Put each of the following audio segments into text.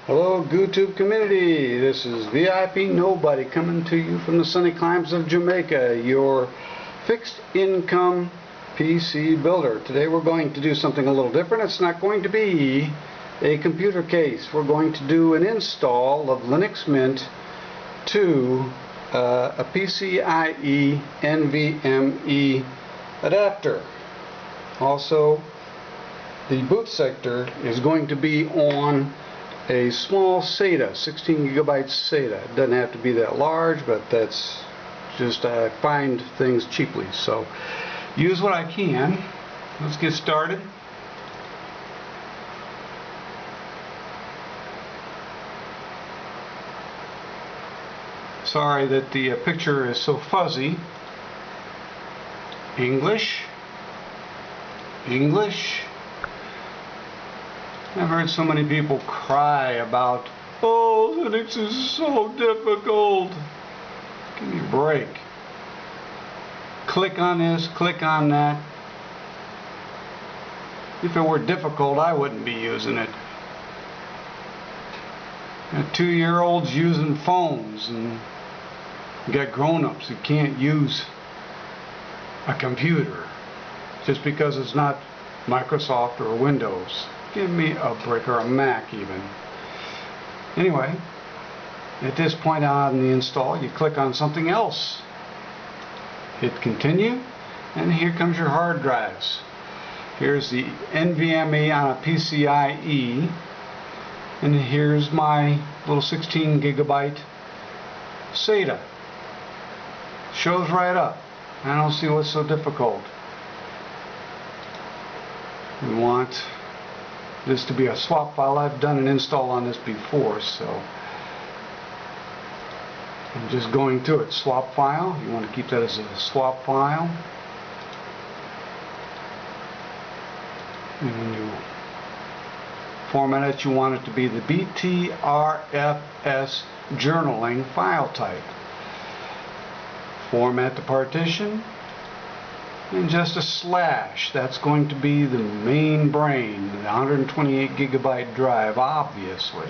Hello YouTube community, this is VIP Nobody coming to you from the sunny climes of Jamaica, your fixed income PC builder. Today we're going to do something a little different. It's not going to be a computer case. We're going to do an install of Linux Mint to a PCIe nvme adapter. Also, the boot sector is going to be on a small SATA, 16 gigabyte SATA. It doesn't have to be that large, but that's just I find things cheaply. So use what I can. Let's get started. Sorry that the picture is so fuzzy. English. I've heard so many people cry about, oh, Linux is so difficult. Give me a break. Click on this, click on that. If it were difficult, I wouldn't be using it. Got 2-year-olds using phones, and you got grown-ups who can't use a computer just because it's not Microsoft or Windows. Give me a brick, or a Mac even. Anyway, at this point on the install, you click on something else. Hit continue, and here comes your hard drives. Here's the NVMe on a PCIe, and here's my little 16 gigabyte SATA. Shows right up. I don't see what's so difficult. We want this to be a swap file. I've done an install on this before, so I'm just going through it. Swap file, you want to keep that as a swap file. And when you format it, you want it to be the BTRFS journaling file type. Format the partition, and just a slash. That's going to be the main brain, the 128 gigabyte drive, obviously.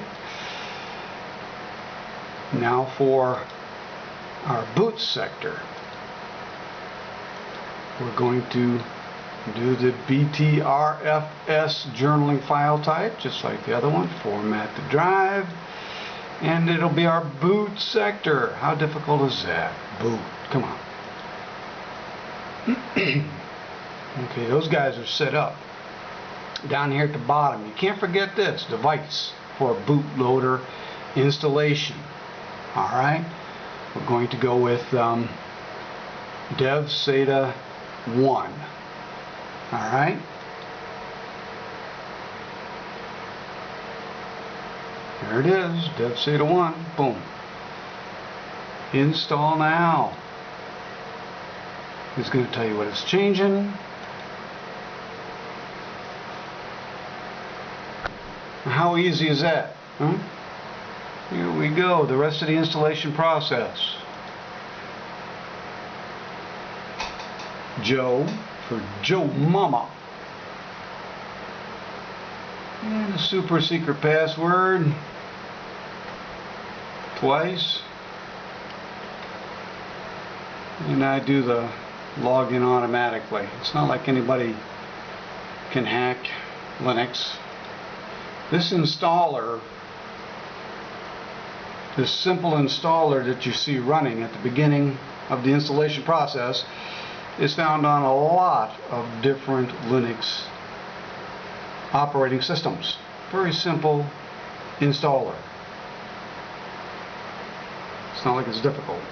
Now for our boot sector, we're going to do the BTRFS journaling file type, just like the other one. Format the drive, and it'll be our boot sector. How difficult is that? Boot. Come on. Okay, those guys are set up. Down here at the bottom, you can't forget this device for a bootloader installation. Alright, we're going to go with dev SATA 1. Alright, there it is, dev SATA 1. Boom. Install now. It's going to tell you what it's changing. How easy is that? Huh? Here we go, the rest of the installation process. Joe for Joe Mama. And a super secret password. Twice. And I do the login automatically. It's not like anybody can hack Linux. This installer, this simple installer that you see running at the beginning of the installation process, is found on a lot of different Linux operating systems. Very simple installer. It's not like it's difficult.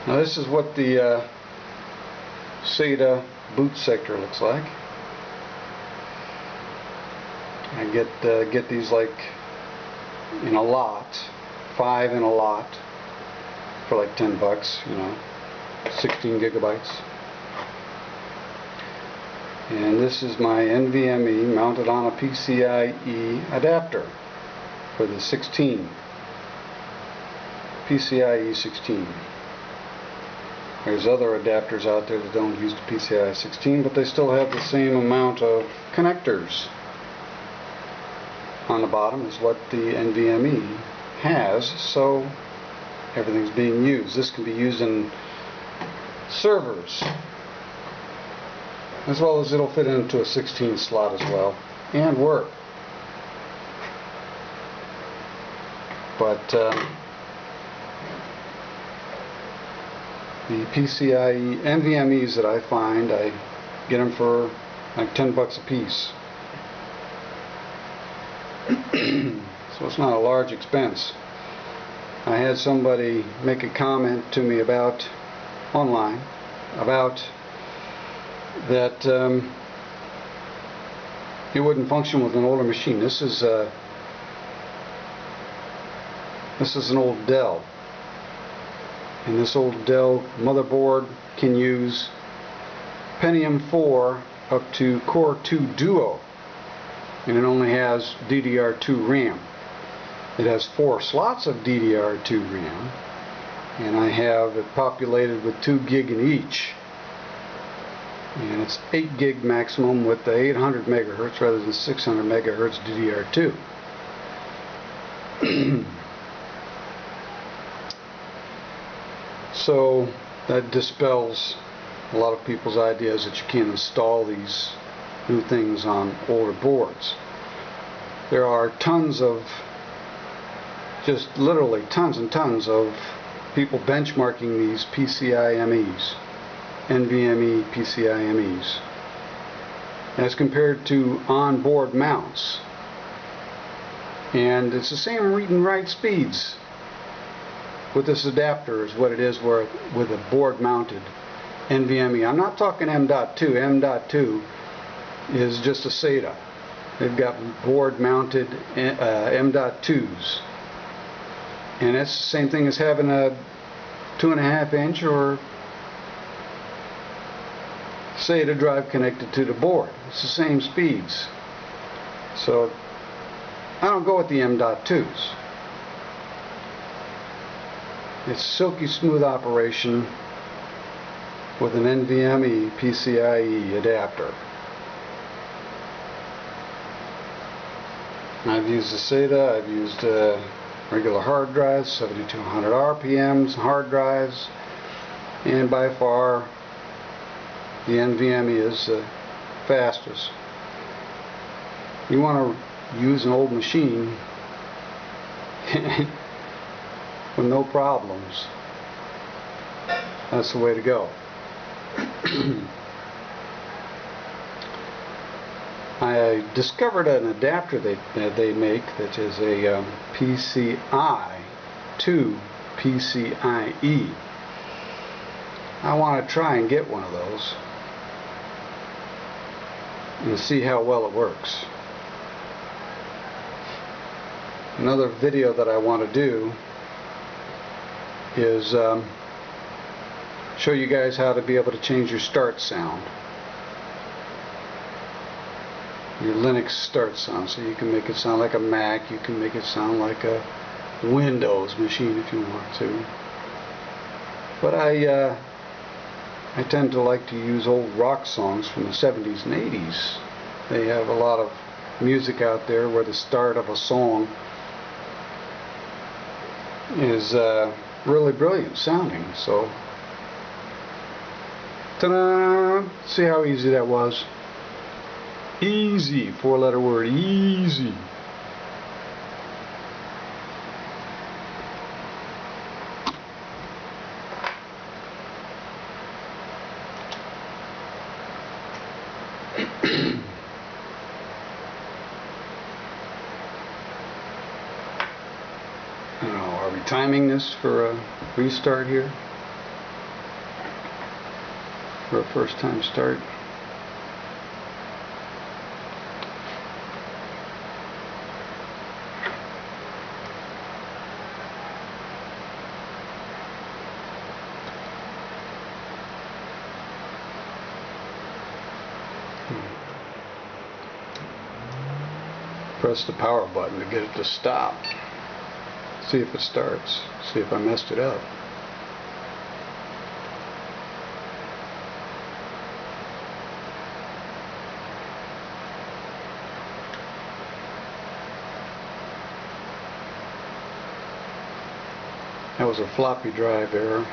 Now this is what the SATA boot sector looks like. I get these like in a lot, 5 in a lot, for like $10, you know, 16 gigabytes. And this is my NVMe mounted on a PCIe adapter for the 16, PCIe 16. There's other adapters out there that don't use the PCIe 16, but they still have the same amount of connectors. on the bottom is what the NVMe has, so everything's being used. This can be used in servers, as well as it'll fit into a 16 slot as well and work. But the PCIe NVMe's that I find, I get them for like 10 bucks a piece. So it's not a large expense. I had somebody make a comment to me about online about that it wouldn't function with an older machine. This is an old Dell, and this old Dell motherboard can use Pentium 4 up to Core 2 Duo, and it only has DDR2 RAM. It has 4 slots of DDR2 RAM, and I have it populated with 2 gig in each, and it's 8 gig maximum with the 800 megahertz rather than 600 megahertz DDR2. So that dispels a lot of people's ideas that you can't install these new things on older boards. There are tons of, just literally tons and tons of people benchmarking these PCIme's, NVMe PCIme's, as compared to on-board mounts. And it's the same read and write speeds with this adapter as what it is with a board mounted NVMe. I'm not talking M.2. M.2 is just a SATA. They've got board mounted M.2s, and it's the same thing as having a 2.5 inch or SATA drive connected to the board. It's the same speeds. So I don't go with the M.2s. It's silky smooth operation with an NVMe PCIe adapter. I've used the SATA, I've used regular hard drives, 7200 RPMs hard drives, and by far the NVMe is the fastest. You want to use an old machine with no problems, that's the way to go. I discovered an adapter that they make that is a PCI to PCIe. I want to try and get one of those and see how well it works. Another video that I want to do is show you guys how to be able to change your start sound, your Linux start sound, so you can make it sound like a Mac, you can make it sound like a Windows machine if you want to. But I tend to like to use old rock songs from the 70s and 80s. They have a lot of music out there where the start of a song is really brilliant sounding. So, ta-da! See how easy that was? Easy, 4-letter word, easy. Are we timing this for a restart here? For a first time start? Press the power button to get it to stop. See if it starts. See if I messed it up. That was a floppy drive error.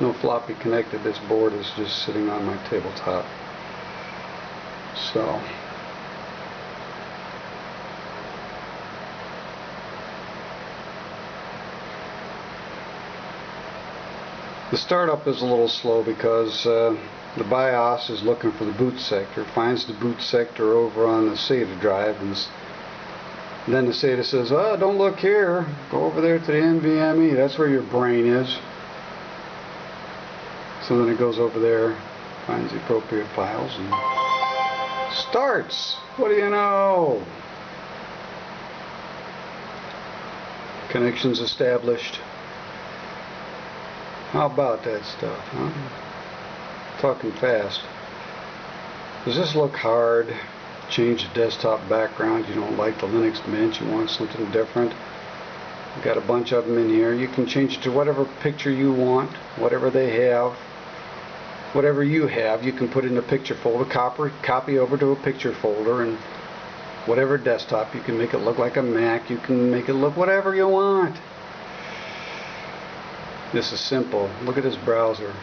No floppy connected. This board is just sitting on my tabletop. So the startup is a little slow because the BIOS is looking for the boot sector, finds the boot sector over on the SATA drive, and then the SATA says, oh, don't look here, go over there to the nvme, that's where your brain is. So then it goes over there, finds the appropriate files, and starts. What do you know? Connections established. How about that stuff, huh? Talking fast. Does this look hard? Change the desktop background. You don't like the Linux Mint. You want something different. We've got a bunch of them in here. You can change it to whatever picture you want, whatever they have. Whatever you have, you can put in a picture folder, copy over to a picture folder, and whatever desktop, you can make it look like a Mac, you can make it look whatever you want. This is simple. Look at this browser.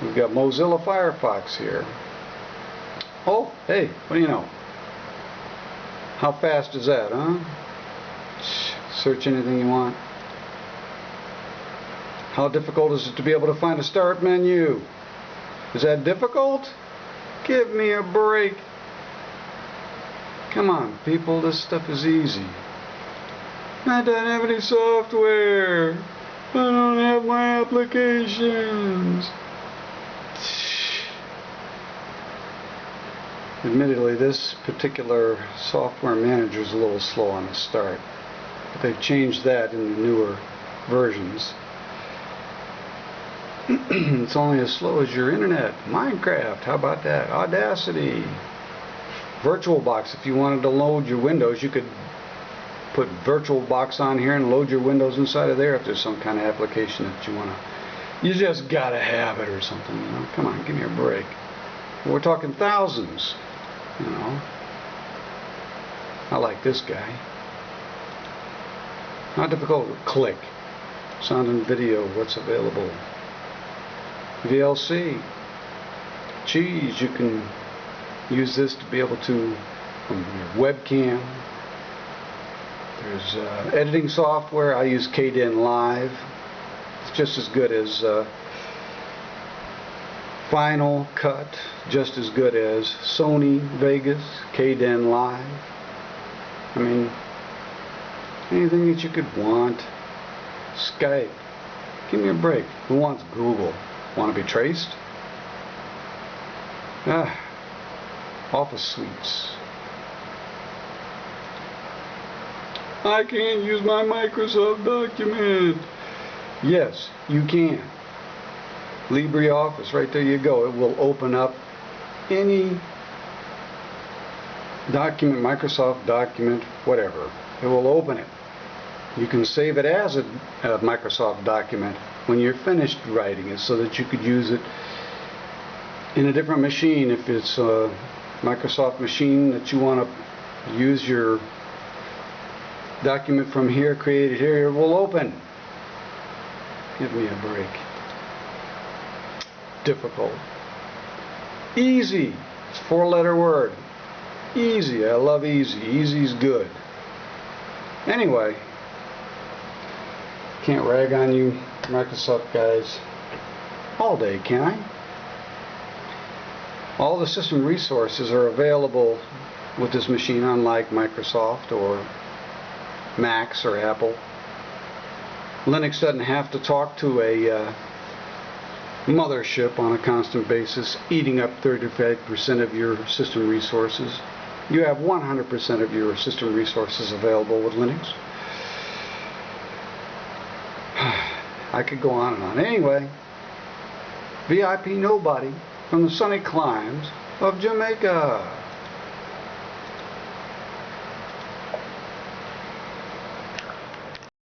We've got Mozilla Firefox here. Oh, hey, what do you know? How fast is that, huh? Search anything you want. How difficult is it to be able to find a start menu? Is that difficult? Give me a break. Come on, people, this stuff is easy. I don't have any software. I don't have my applications. Admittedly, this particular software manager is a little slow on the start, but they've changed that in the newer versions. It's only as slow as your internet. Minecraft, how about that? Audacity. VirtualBox, if you wanted to load your Windows, you could put VirtualBox on here and load your Windows inside of there if there's some kind of application that you want to. You just gotta have it or something, you know. Come on, give me a break. We're talking thousands, you know. I like this guy. Not difficult to click. Sound and video, what's available. VLC. Geez, you can use this to be able to, from your webcam. There's editing software. I use KDen Live. It's just as good as Final Cut, just as good as Sony Vegas, KDen Live. I mean, anything that you could want. Skype. Give me a break. Who wants Google? Want to be traced? Office suites. I can't use my Microsoft document. Yes, you can. LibreOffice, right there you go. It will open up any document, Microsoft document, whatever. It will open it. You can save it as a Microsoft document when you're finished writing it so that you could use it in a different machine. If it's a Microsoft machine that you want to use your document from here, create it here, it will open. Give me a break. Difficult. Easy. It's a 4-letter word. Easy. I love easy. Easy's good. Anyway, can't rag on you Microsoft guys all day, can I? All the system resources are available with this machine, unlike Microsoft or Macs or Apple. Linux doesn't have to talk to a mothership on a constant basis, eating up 35% of your system resources. You have 100% of your system resources available with Linux. I could go on and on. Anyway, VIP Nobody from the sunny climes of Jamaica.